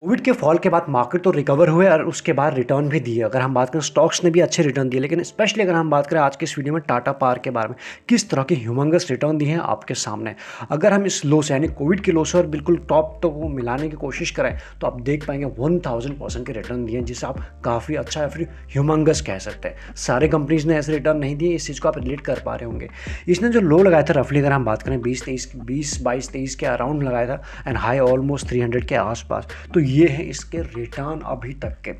Covid के fall के बाद मार्केट तो रिकवर हुए और उसके बाद रिटर्न भी दिए। अगर हम बात करें स्टॉक्स ने भी अच्छे रिटर्न दिए, लेकिन स्पेशली अगर हम बात करें आज के इस वीडियो में टाटा पावर के बारे में, किस तरह के ह्यूमंगस रिटर्न दिए हैं आपके सामने। अगर हम इस लो से यानी कोविड के लो से और बिल्कुल टॉप तो वो मिलाने की कोशिश करें तो आप देख पाएंगे 1000% के रिटर्न दिए हैं, जिसे आप काफ़ी अच्छा या फिर ह्यूमंगस कह सकते हैं। सारे कंपनीज ने ऐसे रिटर्न नहीं दिए, इस चीज़ को आप रिलेट कर पा रहे होंगे। इसने जो लो लगाया था रफली, अगर हम बात करें 20-22-23 के अराउंड लगाया था एंड हाई ऑलमोस्ट 300 के आसपास, तो ये है इसके रिटर्न अभी तक के।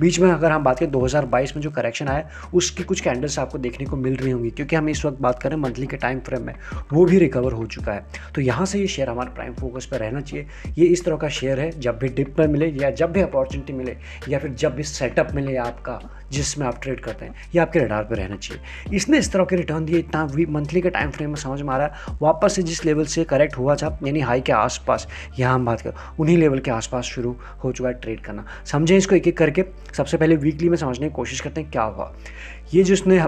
बीच में अगर हम बात करें 2022 में जो करेक्शन आया उसकी कुछ कैंडल्स आपको देखने को मिल रही होंगी, क्योंकि हम इस वक्त बात करें मंथली के टाइम फ्रेम में, वो भी रिकवर हो चुका है। तो यहाँ से ये शेयर हमारे प्राइम फोकस पर रहना चाहिए। ये इस तरह का शेयर है, जब भी डिप में मिले या जब भी अपॉर्चुनिटी मिले या फिर जब भी सेटअप मिले आपका जिसमें आप ट्रेड करते हैं, ये आपके रडार पर रहना चाहिए। इसने इस तरह के रिटर्न दिए, इतना मंथली के टाइम फ्रेम में समझ में आ रहा है। वापस से जिस लेवल से करेक्ट हुआ था यानी हाई के आसपास, यहाँ हम बात करें उन्हीं लेवल के आसपास शुरू हो चुका है ट्रेड करना। समझें इसको एक एक करके। सबसे पहले वीकली में समझने की कोशिश करते हैं क्या हुआ। ये जो इसने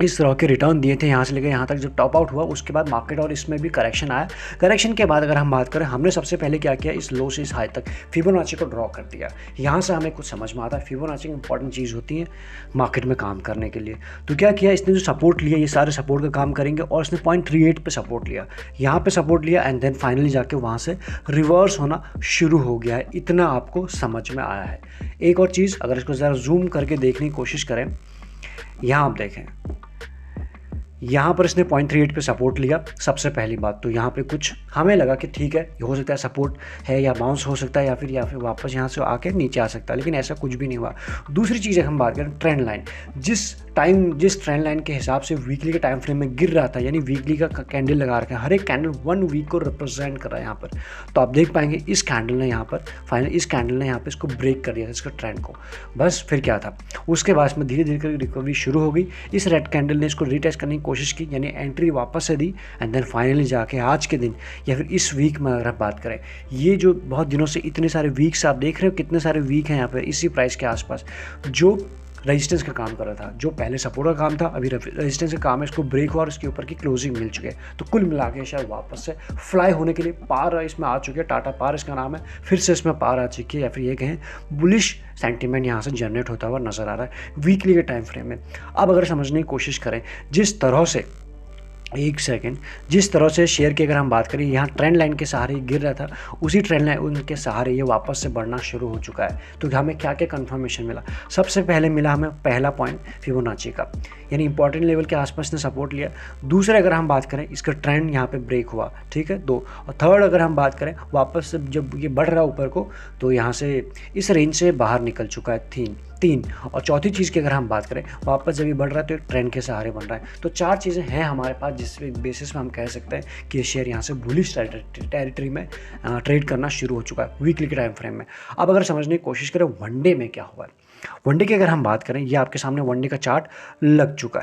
इस तरह के रिटर्न दिए थे यहाँ से लेकर यहाँ तक, जब टॉप आउट हुआ उसके बाद मार्केट और इसमें भी करेक्शन आया। करेक्शन के बाद अगर हम बात करें, हमने सबसे पहले क्या किया, इस लो से इस हाई तक फिबोनाची को ड्रॉ कर दिया। यहाँ से हमें कुछ समझ में आता है, फिबोनाची एक इंपॉर्टेंट चीज़ होती है मार्केट में काम करने के लिए। तो क्या किया इसने, जो सपोर्ट लिया, ये सारे सपोर्ट का काम करेंगे और इसने 0.38 पे सपोर्ट लिया, यहाँ पे सपोर्ट लिया एंड देन फाइनली जाके वहाँ से रिवर्स होना शुरू हो गया है। इतना आपको समझ में आया है। एक और चीज़, अगर इसको ज़रा जूम करके देखने की कोशिश करें, यहाँ आप देखें, यहाँ पर इसने 0.38 पे सपोर्ट लिया। सबसे पहली बात तो यहाँ पे कुछ हमें लगा कि ठीक है, ये हो सकता है सपोर्ट है या बाउंस हो सकता है या फिर वापस यहाँ से आके नीचे आ सकता है, लेकिन ऐसा कुछ भी नहीं हुआ। दूसरी चीज़ है, हम बात करें ट्रेंड लाइन, जिस ट्रेंड लाइन के हिसाब से वीकली के टाइम फ्रेम में गिर रहा था, यानी वीकली का कैंडल लगा रखा है, हर एक कैंडल 1 वीक को रिप्रेजेंट कर रहा है यहाँ पर। तो आप देख पाएंगे इस कैंडल ने यहाँ पर फाइनल, इस कैंडल ने यहाँ पर इसको ब्रेक कर दिया था, इसका ट्रेंड को। बस फिर क्या था, उसके बाद में धीरे धीरे करके रिकवरी शुरू हो गई। इस रेड कैंडल ने इसको रीटेस्ट करने की कोशिश की, यानी एंट्री वापस से दी एंड देन फाइनली जाके आज के दिन या फिर इस वीक में अगर आप बात करें, ये जो बहुत दिनों से इतने सारे वीक्स आप देख रहे हो, कितने सारे वीक हैं यहाँ पर इसी प्राइस के आसपास, जो रेजिस्टेंस का काम कर रहा था, जो पहले सपोर्ट का काम था, अभी रेजिस्टेंस का काम है, इसको ब्रेक हुआ और इसके ऊपर की क्लोजिंग मिल चुकी है। तो कुल मिला के शायद वापस से फ्लाई होने के लिए पार इसमें आ चुकी है। टाटा पार इसका नाम है, फिर से इसमें पार आ चुकी है, या फिर ये कहें बुलिश सेंटीमेंट यहाँ से जनरेट होता हुआ नजर आ रहा है वीकली के टाइम फ्रेम में। अब अगर समझने की कोशिश करें, जिस तरह से एक सेकेंड, जिस तरह से शेयर की अगर हम बात करें, यहाँ ट्रेंड लाइन के सहारे गिर रहा था, उसी ट्रेंड लाइन उनके सहारे ये वापस से बढ़ना शुरू हो चुका है। तो हमें क्या क्या कंफर्मेशन मिला, सबसे पहले मिला हमें पहला पॉइंट फिबोनाची का, यानी इंपॉर्टेंट लेवल के आसपास ने सपोर्ट लिया। दूसरे अगर हम बात करें, इसका ट्रेंड यहाँ पे ब्रेक हुआ, ठीक है, 2। और थर्ड अगर हम बात करें, वापस से जब ये बढ़ रहा है ऊपर को, तो यहाँ से इस रेंज से बाहर निकल चुका है 3। और चौथी चीज़ की अगर हम बात करें, वापस जब ये बढ़ रहा है तो एक ट्रेंड के सहारे बन रहा है। तो 4 चीज़ें हैं हमारे पास, जिस बेसिस में हम कह सकते हैं कि ये शेयर यहाँ से बुलिश टेरिटरी में ट्रेड करना शुरू हो चुका है वीकली के टाइम फ्रेम में। अब अगर समझने की कोशिश करें वनडे में क्या हुआ है, वनडे की अगर हम बात करें, ये आपके सामने वनडे का चार्ट लग चुका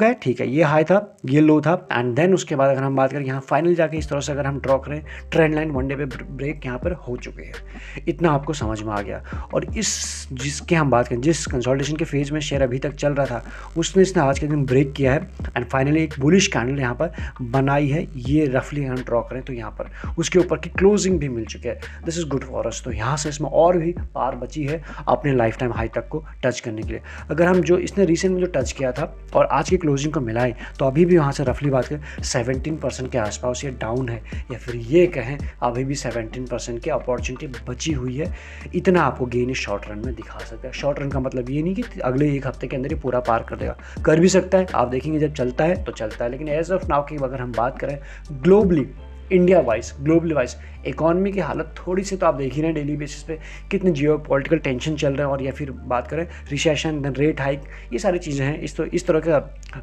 है, ठीक है। ये हाई था, ये लो था एंड देन उसके बाद अगर हम बात करें, यहाँ फाइनल जाके इस तरह से अगर हम ड्रॉ करें, ट्रेंड लाइन वनडे पे ब्रेक यहाँ पर हो चुके हैं। इतना आपको समझ में आ गया। और जिसके हम बात करें, जिस कंसोलिडेशन के फेज में शेयर अभी तक चल रहा था, इसने आज के दिन ब्रेक किया है एंड फाइनली एक बुलिश कैंडल यहाँ पर बनाई है। ये रफली हम ड्रॉ करें तो यहाँ पर उसके ऊपर की क्लोजिंग भी मिल चुकी है। This is good for us. तो यहाँ से इसमें और भी पार बची है अपने लाइफ टाइम हाई तक को टच करने के लिए। अगर हम जो इसने रिसेंट में जो टच किया था और आज की क्लोजिंग को मिलाएं, तो अभी भी वहाँ से रफली बात करें 17% के आसपास ये डाउन है, या फिर ये कहें अभी भी 17% की अपॉर्चुनिटी बची हुई है। इतना आपको गेन इस शॉर्ट रन में दिखा सकता है। शॉर्ट रन का मतलब ये नहीं कि अगले 1 हफ्ते के अंदर ही पूरा पार कर देगा, कर भी सकता है। आप देखेंगे जब चलता है तो चलता है, लेकिन एज ऑफ नाउ की अगर हम बात करें globally, India wise, globally wise economy की हालत थोड़ी सी तो आप देख ही रहे हैं डेली बेसिस पे, कितने जियो पॉलिटिकल टेंशन चल रहे हैं, और या फिर बात करें रिसेशन, देन रेट हाइक, ये सारी चीज़ें हैं। इस तरह का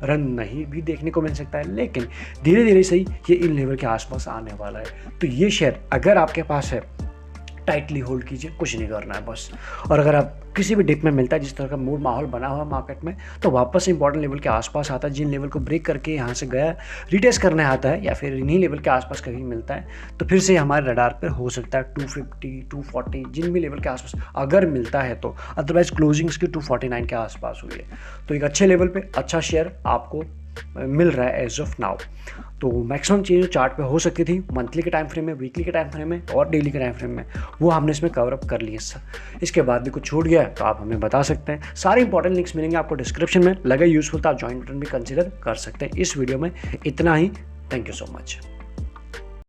रन नहीं भी देखने को मिल सकता है, लेकिन धीरे धीरे सही ये इन लेवल के आसपास आने वाला है। तो ये शेयर अगर आपके पास है, टाइटली होल्ड कीजिए, कुछ नहीं करना है बस। और अगर आप किसी भी डिप में मिलता है, जिस तरह का मूड माहौल बना हुआ मार्केट में, तो वापस इंपॉर्टेंट लेवल के आसपास आता है, जिन लेवल को ब्रेक करके यहाँ से गया रिटेस्ट करने आता है, या फिर इन्हीं लेवल के आसपास कहीं मिलता है, तो फिर से हमारे रडार पर हो सकता है 250, 240 जिन भी लेवल के आसपास अगर मिलता है तो। अदरवाइज क्लोजिंग्स की 249 के आसपास हुई है। तो एक अच्छे लेवल पर अच्छा शेयर आपको मिल रहा है एज ऑफ नाउ। तो मैक्सिमम चीज़ें चार्ट पे हो सकती थी मंथली के टाइम फ्रेम में, वीकली के टाइम फ्रेम में और डेली के टाइम फ्रेम में, वो हमने इसमें कवर अप कर लिए। इसके बाद भी कुछ छूट गया है तो आप हमें बता सकते हैं। सारे इंपॉर्टेंट लिंक्स मिलेंगे आपको डिस्क्रिप्शन में। लगे यूजफुल तो आप ज्वाइन बटन भी कंसिडर कर सकते हैं। इस वीडियो में इतना ही। Thank you so much.